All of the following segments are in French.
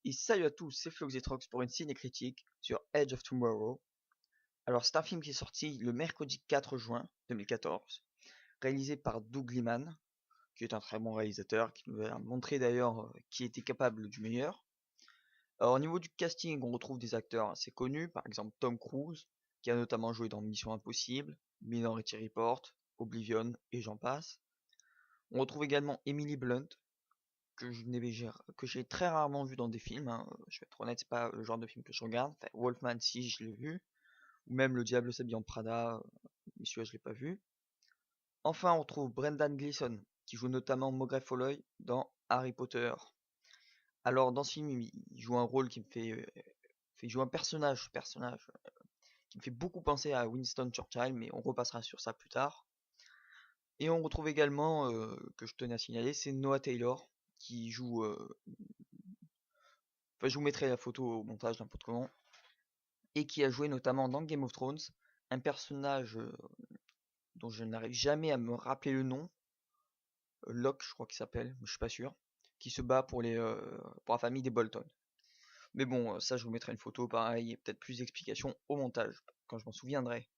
Et salut à tous, c'est Floxetrox pour une ciné-critique sur Edge of Tomorrow. Alors c'est un film qui est sorti le mercredi 4 juin 2014, réalisé par Doug Liman, qui est un très bon réalisateur, qui nous a montré d'ailleurs qui était capable du meilleur. Alors au niveau du casting, on retrouve des acteurs assez connus, par exemple Tom Cruise, qui a notamment joué dans Mission Impossible, Minority Report, Oblivion et j'en passe. On retrouve également Emily Blunt, que j'ai très rarement vu dans des films, hein. Je vais être honnête, c'est pas le genre de film que je regarde. Enfin, Wolfman, si, je l'ai vu, ou même Le Diable s'habille en Prada, mais celui-là je l'ai pas vu. Enfin, on retrouve Brendan Gleeson, qui joue notamment Maugrey Folloy dans Harry Potter. Alors dans ce film, il joue un rôle qui me fait jouer un personnage qui me fait beaucoup penser à Winston Churchill, mais on repassera sur ça plus tard. Et on retrouve également, que je tenais à signaler, c'est Noah Taylor, qui joue, enfin je vous mettrai la photo au montage n'importe comment, et qui a joué notamment dans Game of Thrones, un personnage dont je n'arrive jamais à me rappeler le nom, Locke je crois qu'il s'appelle, mais je suis pas sûr, qui se bat pour la famille des Bolton. Mais bon, ça je vous mettrai une photo pareil, et peut-être plus d'explications au montage, quand je m'en souviendrai.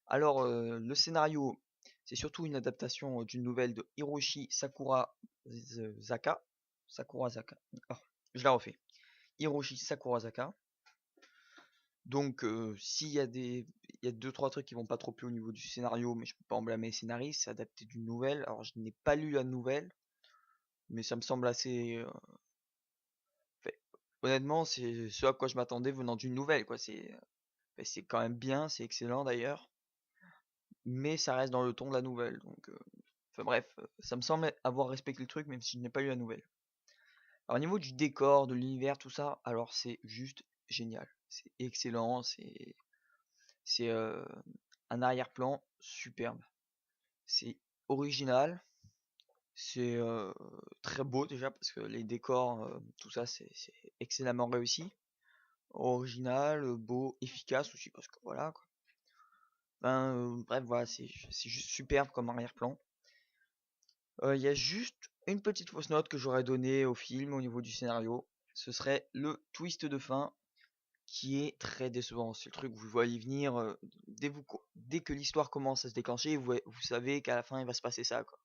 Alors le scénario, c'est surtout une adaptation d'une nouvelle de Hiroshi Sakurazaka. Sakurazaka. Oh, je la refais. Hiroshi Sakurazaka. Donc s'il y a il y a deux trois trucs qui vont pas trop plus au niveau du scénario, mais je peux pas en blâmer les scénaristes, c'est adapté d'une nouvelle. Alors je n'ai pas lu la nouvelle, mais ça me semble assez fait, honnêtement, c'est ce à quoi je m'attendais venant d'une nouvelle quoi, c'est quand même bien, c'est excellent d'ailleurs, mais ça reste dans le ton de la nouvelle. Donc enfin bref, ça me semble avoir respecté le truc même si je n'ai pas lu la nouvelle. Alors au niveau du décor, de l'univers, tout ça, alors c'est juste génial. C'est excellent, c'est un arrière-plan superbe. C'est original, c'est très beau déjà parce que les décors, tout ça, c'est excellemment réussi. Original, beau, efficace aussi parce que voilà quoi. Ben, bref, voilà, c'est juste superbe comme arrière-plan. Il y a juste une petite fausse note que j'aurais donnée au film au niveau du scénario. Ce serait le twist de fin qui est très décevant. C'est le truc que vous voyez venir dès que l'histoire commence à se déclencher, vous savez qu'à la fin il va se passer ça quoi.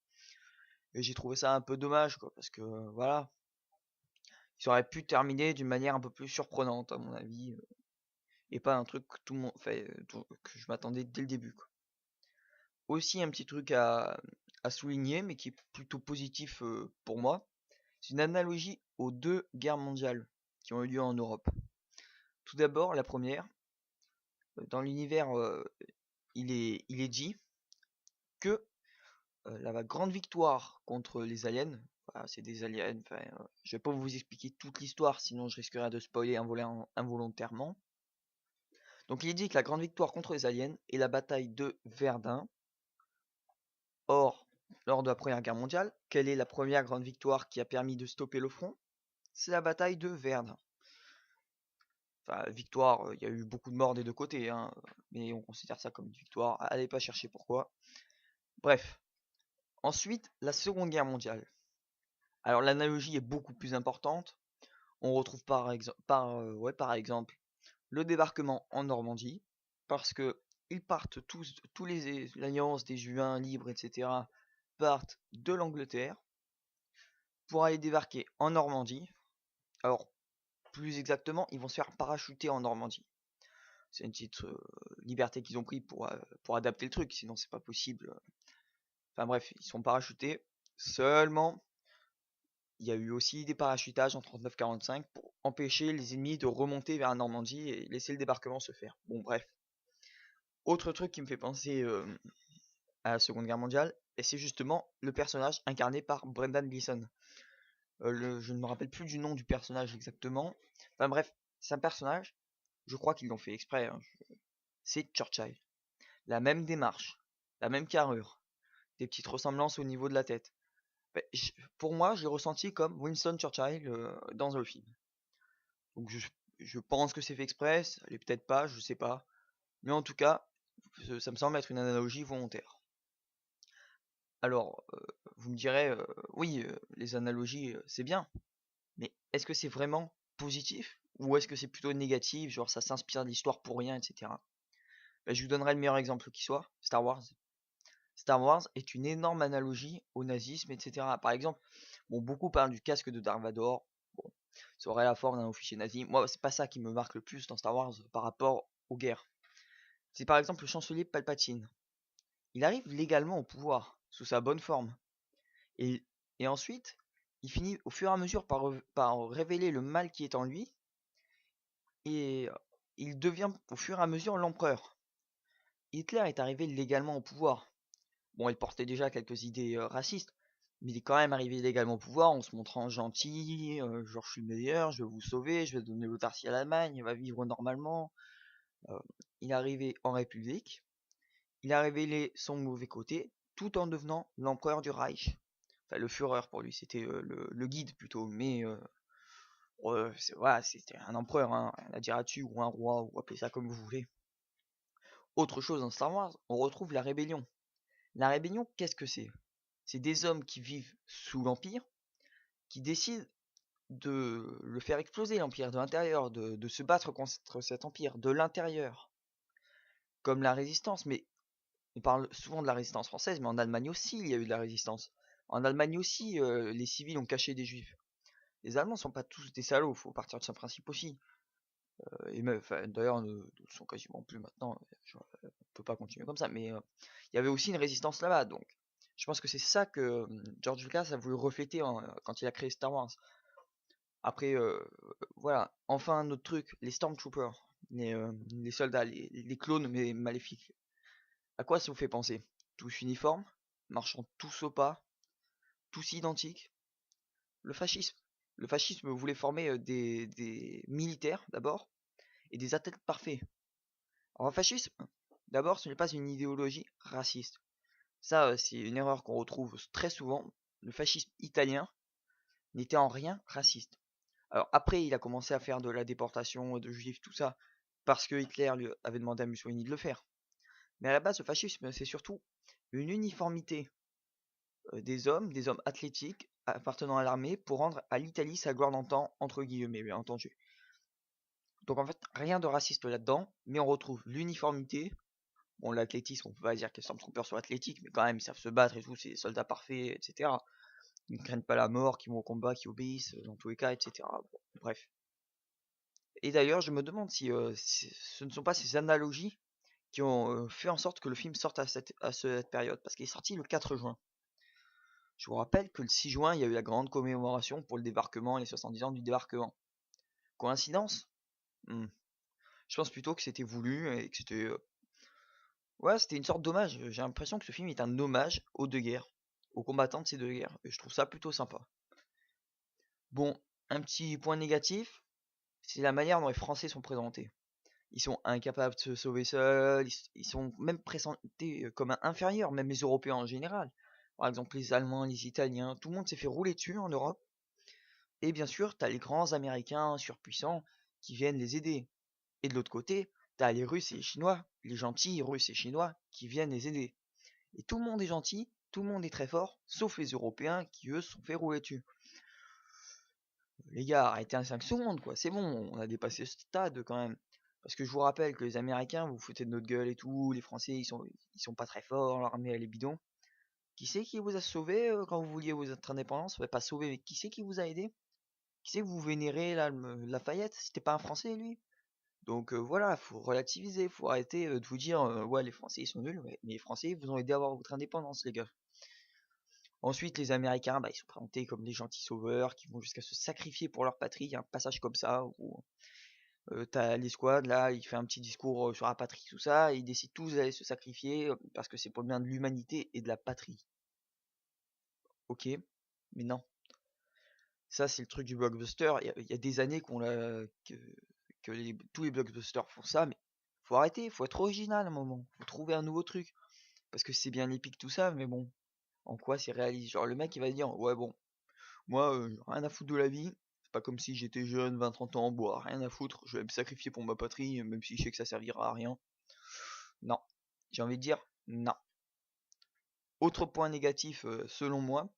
Et j'ai trouvé ça un peu dommage quoi, parce que voilà, ils auraient pu terminer d'une manière un peu plus surprenante à mon avis, et pas un truc que tout le monde, fait, que je m'attendais dès le début quoi. Aussi un petit truc à souligner, mais qui est plutôt positif pour moi, c'est une analogie aux deux guerres mondiales qui ont eu lieu en Europe. Tout d'abord, la première, dans l'univers, il est dit que la grande victoire contre les aliens, voilà, c'est des aliens, enfin, je vais pas vous expliquer toute l'histoire, sinon je risquerais de spoiler involontairement. Donc il est dit que la grande victoire contre les aliens est la bataille de Verdun. Or, lors de la Première Guerre mondiale, quelle est la première grande victoire qui a permis de stopper le front? C'est la bataille de Verdun. Enfin, victoire, il y a eu beaucoup de morts des deux côtés, hein, mais on considère ça comme une victoire. Allez pas chercher pourquoi. Bref. Ensuite, la Seconde Guerre mondiale. Alors l'analogie est beaucoup plus importante. On retrouve par exemple le débarquement en Normandie, parce que ils partent tous les alliances des Juins libres, etc. partent de l'Angleterre pour aller débarquer en Normandie. Alors plus exactement, ils vont se faire parachuter en Normandie. C'est une petite liberté qu'ils ont pris pour adapter le truc, sinon c'est pas possible. Enfin bref, ils sont parachutés. Seulement, il y a eu aussi des parachutages en 39-45 pour empêcher les ennemis de remonter vers la Normandie et laisser le débarquement se faire. Bon bref. Autre truc qui me fait penser à la Seconde Guerre mondiale, et c'est justement le personnage incarné par Brendan Gleeson. Je ne me rappelle plus du nom du personnage exactement. Enfin bref, c'est un personnage, je crois qu'ils l'ont fait exprès, hein. C'est Churchill. La même démarche, la même carrure, des petites ressemblances au niveau de la tête. Ben, pour moi, j'ai ressenti comme Winston Churchill dans le film. Donc je pense que c'est fait exprès, ça l'est peut-être pas, je sais pas. Mais en tout cas, ça me semble être une analogie volontaire. Alors, vous me direz, oui, les analogies, c'est bien. Mais est-ce que c'est vraiment positif ou est-ce que c'est plutôt négatif, genre ça s'inspire de l'histoire pour rien, etc. Bah, je vous donnerai le meilleur exemple qui soit, Star Wars. Star Wars est une énorme analogie au nazisme, etc. Par exemple, bon, beaucoup parlent du casque de Dark Vador. Bon, ça aurait la forme d'un officier nazi. Moi, c'est pas ça qui me marque le plus dans Star Wars par rapport aux guerres. C'est par exemple le chancelier Palpatine. Il arrive légalement au pouvoir, sous sa bonne forme. Et, et ensuite, il finit au fur et à mesure par révéler le mal qui est en lui. Et il devient au fur et à mesure l'empereur. Hitler est arrivé légalement au pouvoir. Bon, il portait déjà quelques idées racistes, mais il est quand même arrivé légalement au pouvoir en se montrant gentil, genre je suis le meilleur, je vais vous sauver, je vais donner l'autarcie à l'Allemagne, il va vivre normalement. Euh, il est arrivé en République, il a révélé son mauvais côté, tout en devenant l'empereur du Reich. Enfin, le Führer pour lui, c'était le guide plutôt, mais voilà, c'était un empereur, hein, rien à dire là-dessus, ou un roi, ou appelez ça comme vous voulez. Autre chose dans Star Wars, on retrouve la rébellion. La rébellion, qu'est-ce que c'est? C'est des hommes qui vivent sous l'Empire, qui décident de le faire exploser, l'Empire, de l'intérieur, de se battre contre cet Empire, de l'intérieur. Comme la résistance, mais on parle souvent de la résistance française, mais en Allemagne aussi, il y a eu de la résistance. En Allemagne aussi, les civils ont caché des juifs. Les Allemands sont pas tous des salauds, faut partir de ce principe aussi. Et même, d'ailleurs, ne sont quasiment plus maintenant. On peut pas continuer comme ça, mais il y avait aussi une résistance là-bas, donc je pense que c'est ça que George Lucas a voulu refléter quand il a créé Star Wars. Après, voilà, enfin un autre truc, les Stormtroopers, les soldats, les clones mais maléfiques. À quoi ça vous fait penser? Tous uniformes, marchant tous au pas, tous identiques. Le fascisme. Le fascisme voulait former des militaires d'abord et des athlètes parfaits. Alors, le fascisme, d'abord, ce n'est pas une idéologie raciste. Ça, c'est une erreur qu'on retrouve très souvent. Le fascisme italien n'était en rien raciste. Alors après, il a commencé à faire de la déportation de juifs, tout ça, parce que Hitler lui avait demandé à Mussolini de le faire. Mais à la base, le fascisme, c'est surtout une uniformité des hommes athlétiques appartenant à l'armée pour rendre à l'Italie sa gloire d'antan, entre guillemets, bien entendu. Donc en fait, rien de raciste là-dedans, mais on retrouve l'uniformité. Bon, l'athlétisme, on peut pas dire que les Stormtroopers soient athlétiques, mais quand même, ils savent se battre et tout, c'est des soldats parfaits, etc. Ils ne craignent pas la mort, qui vont au combat, qui obéissent, dans tous les cas, etc. Bon, bref. Et d'ailleurs, je me demande si ce ne sont pas ces analogies qui ont fait en sorte que le film sorte à cette période, parce qu'il est sorti le 4 juin. Je vous rappelle que le 6 juin, il y a eu la grande commémoration pour le débarquement, les 70 ans du débarquement. Coïncidence? Je pense plutôt que c'était voulu et que c'était... Ouais, c'était une sorte d'hommage. J'ai l'impression que ce film est un hommage aux deux guerres, aux combattants de ces deux guerres, et je trouve ça plutôt sympa. Bon, un petit point négatif, c'est la manière dont les Français sont présentés. Ils sont incapables de se sauver seuls, ils sont même présentés comme inférieurs, même les Européens en général. Par exemple, les Allemands, les Italiens, tout le monde s'est fait rouler dessus en Europe. Et bien sûr, t'as les grands Américains surpuissants qui viennent les aider. Et de l'autre côté, t'as les Russes et les Chinois, les gentils Russes et Chinois qui viennent les aider. Et tout le monde est gentil, tout le monde est très fort, sauf les Européens qui eux se sont fait rouler dessus. Les gars, arrêtez un 5 secondes quoi, c'est bon, on a dépassé ce stade quand même. Parce que je vous rappelle que les Américains, vous foutez de notre gueule et tout, les Français, ils sont pas très forts, l'armée elle est bidon. Qui c'est qui vous a sauvé quand vous vouliez votre indépendance? Ouais, pas sauvé, mais qui c'est qui vous a aidé? Qui c'est que vous vénérez là, Lafayette? C'était pas un Français lui? Donc voilà, faut relativiser, faut arrêter de vous dire ouais les Français ils sont nuls, ouais, mais les Français vous ont aidé à avoir votre indépendance les gars. Ensuite les Américains, bah, ils sont présentés comme des gentils sauveurs qui vont jusqu'à se sacrifier pour leur patrie, il y a un passage comme ça où t'as l'escouade là, il fait un petit discours sur la patrie, tout ça, et ils décident tous d'aller se sacrifier parce que c'est pour le bien de l'humanité et de la patrie. Ok, mais non. Ça c'est le truc du blockbuster, il y a des années que tous les blockbusters font ça, mais faut arrêter, faut être original à un moment, faut trouver un nouveau truc. Parce que c'est bien épique tout ça, mais bon, en quoi c'est réaliste? Genre le mec il va dire, ouais bon, moi rien à foutre de la vie, c'est pas comme si j'étais jeune, 20-30 ans en bois, rien à foutre, je vais me sacrifier pour ma patrie, même si je sais que ça servira à rien. Non, j'ai envie de dire non. Autre point négatif selon moi,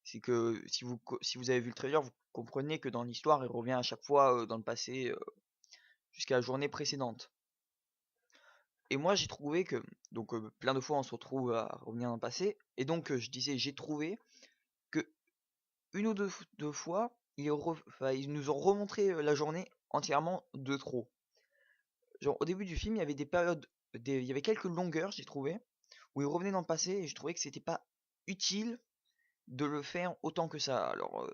C'est que si vous avez vu le trailer, vous comprenez que dans l'histoire, il revient à chaque fois dans le passé jusqu'à la journée précédente. Et moi j'ai trouvé que, donc plein de fois on se retrouve à revenir dans le passé, et donc je disais j'ai trouvé que une ou deux fois, ils nous ont remontré la journée entièrement de trop. Genre au début du film, il y avait des périodes, il y avait quelques longueurs, j'ai trouvé, où ils revenaient dans le passé, et je trouvais que c'était pas utile de le faire autant que ça. Alors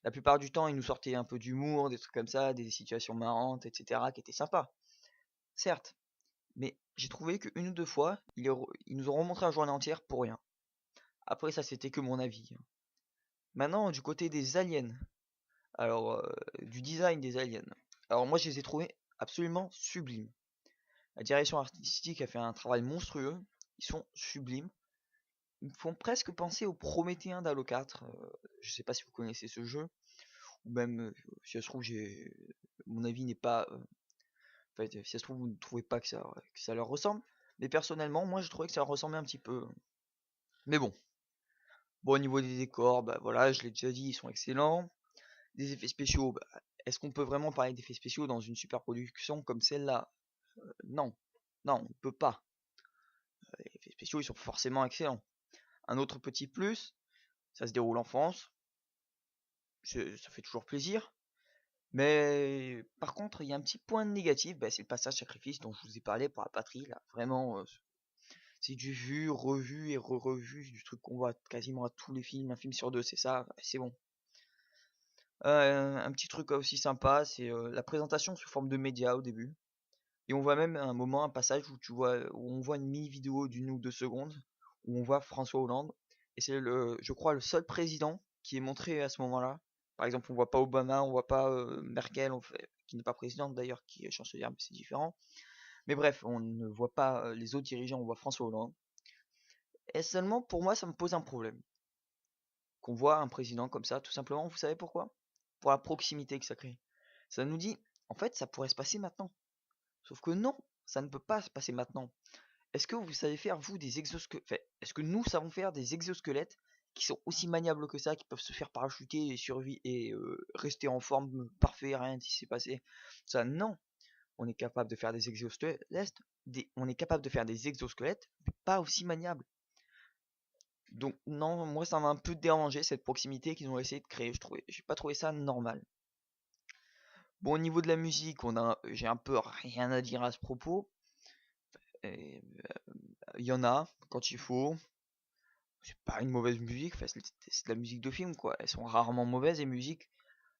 la plupart du temps, ils nous sortaient un peu d'humour, des trucs comme ça, des situations marrantes, etc., qui étaient sympas, certes. Mais j'ai trouvé qu'une ou deux fois, ils nous ont remontré la journée entière pour rien. Après, ça, c'était que mon avis. Maintenant, du côté des aliens, alors, du design des aliens. Alors, moi, je les ai trouvés absolument sublimes. La direction artistique a fait un travail monstrueux. Ils sont sublimes. Ils me font presque penser aux Prométhéens d'Halo 4. Je sais pas si vous connaissez ce jeu. Ou même, si ça se trouve, mon avis n'est pas. En fait, si ça se trouve, vous ne trouvez pas que ça leur ressemble. Mais personnellement, moi, je trouvais que ça leur ressemblait un petit peu. Mais bon. Bon, au niveau des décors, bah voilà, je l'ai déjà dit, ils sont excellents. Des effets spéciaux, bah, est-ce qu'on peut vraiment parler d'effets spéciaux dans une super production comme celle-là? Non. Non, on ne peut pas. Les effets spéciaux, ils sont forcément excellents. Un autre petit plus, ça se déroule en France. Ça fait toujours plaisir. Mais par contre, il y a un petit point négatif, bah, c'est le passage sacrifice dont je vous ai parlé pour la patrie. Là, vraiment, c'est du vu, revu et re-revu, du truc qu'on voit quasiment à tous les films, un film sur deux, c'est ça, c'est bon. Un petit truc aussi sympa, c'est la présentation sous forme de média au début. Et on voit même un moment, un passage où on voit une mini vidéo d'1 ou 2 secondes, où on voit François Hollande. Et c'est je crois, le seul président qui est montré à ce moment-là. Par exemple, on voit pas Obama, on voit pas Merkel, qui n'est pas présidente d'ailleurs, qui est chancelière, mais c'est différent. Mais bref, on ne voit pas les autres dirigeants, on voit François Hollande. Et seulement pour moi, ça me pose un problème. Qu'on voit un président comme ça, tout simplement, vous savez pourquoi? Pour la proximité que ça crée. Ça nous dit, en fait, ça pourrait se passer maintenant. Sauf que non, ça ne peut pas se passer maintenant. Est-ce que vous savez faire, vous, des exosquelettes? Enfin, est-ce que nous savons faire des exosquelettes qui sont aussi maniables que ça, qui peuvent se faire parachuter et survivre et rester en forme parfait, rien ne s'est passé? Ça, non. On est capable de faire des exosquelettes, on est capable de faire des exosquelettes, mais pas aussi maniables. Donc non, moi ça m'a un peu dérangé cette proximité qu'ils ont essayé de créer, j'ai pas trouvé ça normal. Bon, au niveau de la musique, j'ai un peu rien à dire à ce propos. Il y en a quand il faut. C'est pas une mauvaise musique, enfin, c'est de la musique de film quoi. Elles sont rarement mauvaises les musiques.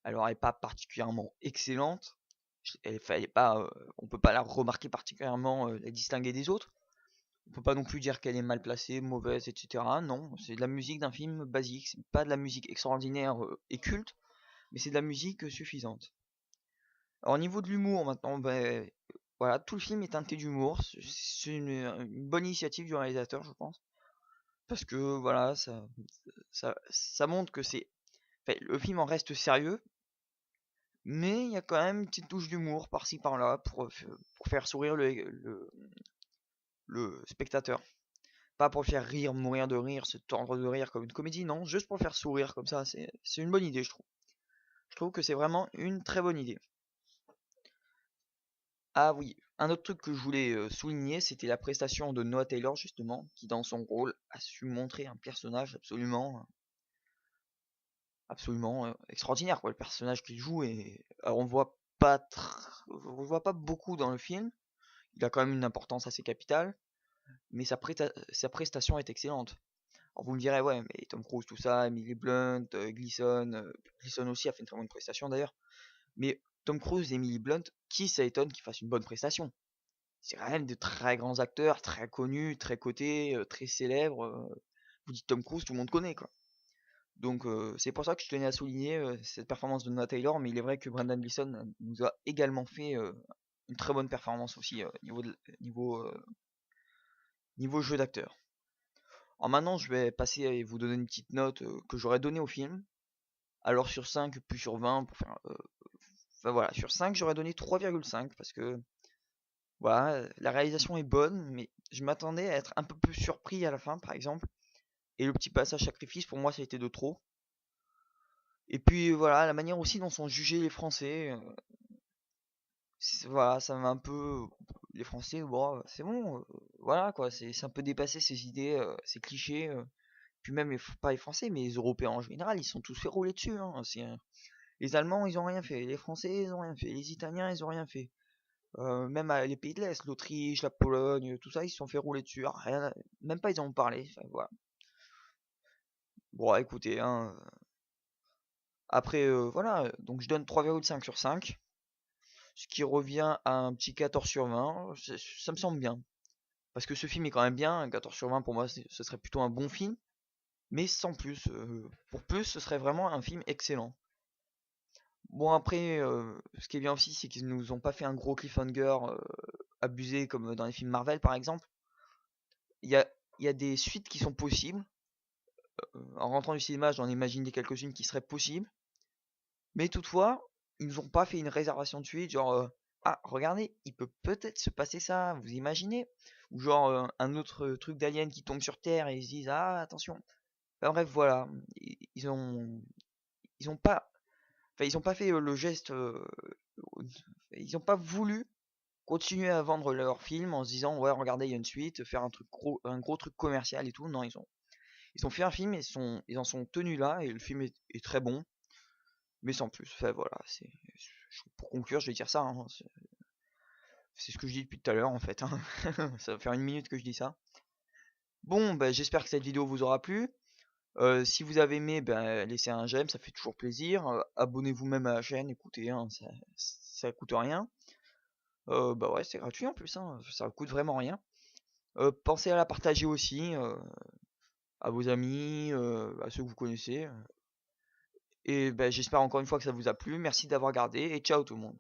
Alors elle est pas particulièrement excellente. Elle est pas, on peut pas la remarquer particulièrement, la distinguer des autres. On peut pas non plus dire qu'elle est mal placée, mauvaise, etc. Non, c'est de la musique d'un film basique. C'est pas de la musique extraordinaire et culte, mais c'est de la musique suffisante. Alors au niveau de l'humour maintenant, ben voilà, tout le film est teinté d'humour. C'est une bonne initiative du réalisateur, je pense, parce que voilà, ça montre que enfin, le film en reste sérieux, mais il y a quand même une petite touche d'humour par-ci par-là pour faire sourire le spectateur. Pas pour le faire rire, mourir de rire, se tordre de rire comme une comédie, non, juste pour le faire sourire comme ça, c'est une bonne idée, je trouve. Je trouve que c'est vraiment une très bonne idée. Ah oui, un autre truc que je voulais souligner, c'était la prestation de Noah Taylor, justement, qui dans son rôle a su montrer un personnage absolument extraordinaire, quoi. Le personnage qu'il joue et alors, on le voit pas beaucoup dans le film. Il a quand même une importance assez capitale, mais sa prestation est excellente. Alors vous me direz, ouais, mais Tom Cruise, tout ça, Emily Blunt, Gleason aussi a fait une très bonne prestation d'ailleurs. Mais Tom Cruise et Emily Blunt, qui ça étonne qu'ils fassent une bonne prestation? C'est quand même de très grands acteurs, très connus, très cotés, très célèbres. Vous dites Tom Cruise, tout le monde connaît quoi. Donc c'est pour ça que je tenais à souligner cette performance de Noah Taylor, mais il est vrai que Brendan Gleeson nous a également fait une très bonne performance aussi niveau jeu d'acteur. Alors maintenant je vais passer à vous donner une petite note que j'aurais donnée au film. Alors sur 5 puis sur 20 pour faire enfin voilà, sur 5 j'aurais donné 3,5 parce que voilà, la réalisation est bonne, mais je m'attendais à être un peu plus surpris à la fin par exemple. Et le petit passage sacrifice pour moi ça a été de trop. Et puis voilà, la manière aussi dont sont jugés les Français, voilà, ça m'a un peu. Les Français, bon, c'est bon, voilà quoi, c'est un peu dépassé ces idées, ces clichés. Puis même, pas les Français, mais les Européens en général, ils sont tous fait rouler dessus. Hein, les Allemands, ils ont rien fait, les Français, ils ont rien fait, les Italiens, ils ont rien fait. Même les pays de l'Est, l'Autriche, la Pologne, tout ça, ils se sont fait rouler dessus. Rien, même pas ils en ont parlé. Enfin, voilà. Bon, écoutez, hein, après, voilà, donc je donne 3,5 sur 5, ce qui revient à un petit 14 sur 20. Ça me semble bien. Parce que ce film est quand même bien, un 14 sur 20 pour moi, ce serait plutôt un bon film, mais sans plus. Pour plus, ce serait vraiment un film excellent. Bon, après, ce qui est bien aussi, c'est qu'ils nous ont pas fait un gros cliffhanger abusé comme dans les films Marvel par exemple. Il y a, il y a des suites qui sont possibles. En rentrant du cinéma, j'en imaginais quelques-unes qui seraient possibles. Mais toutefois, ils nous ont pas fait une réservation de suite, genre ah regardez, il peut peut-être se passer ça, vous imaginez? Ou genre un autre truc d'alien qui tombe sur Terre et ils se disent ah attention. Enfin, bref voilà, ils ont pas, enfin ils ont pas fait le geste, ils ont pas voulu continuer à vendre leur film en se disant ouais regardez il y a une suite, faire un gros truc commercial et tout. Non ils ont fait un film et ils en sont tenus là et le film est très bon. Mais sans plus. Enfin, voilà, pour conclure, je vais dire ça. Hein, c'est ce que je dis depuis tout à l'heure en fait. Hein. Ça va faire une minute que je dis ça. Bon, bah, j'espère que cette vidéo vous aura plu. Si vous avez aimé, ben, laissez un j'aime, ça fait toujours plaisir. Abonnez-vous même à la chaîne, écoutez, hein, ça coûte rien. Bah ouais, c'est gratuit en plus, hein, ça coûte vraiment rien. Pensez à la partager aussi à vos amis, à ceux que vous connaissez. Et ben, j'espère encore une fois que ça vous a plu. Merci d'avoir regardé et ciao tout le monde.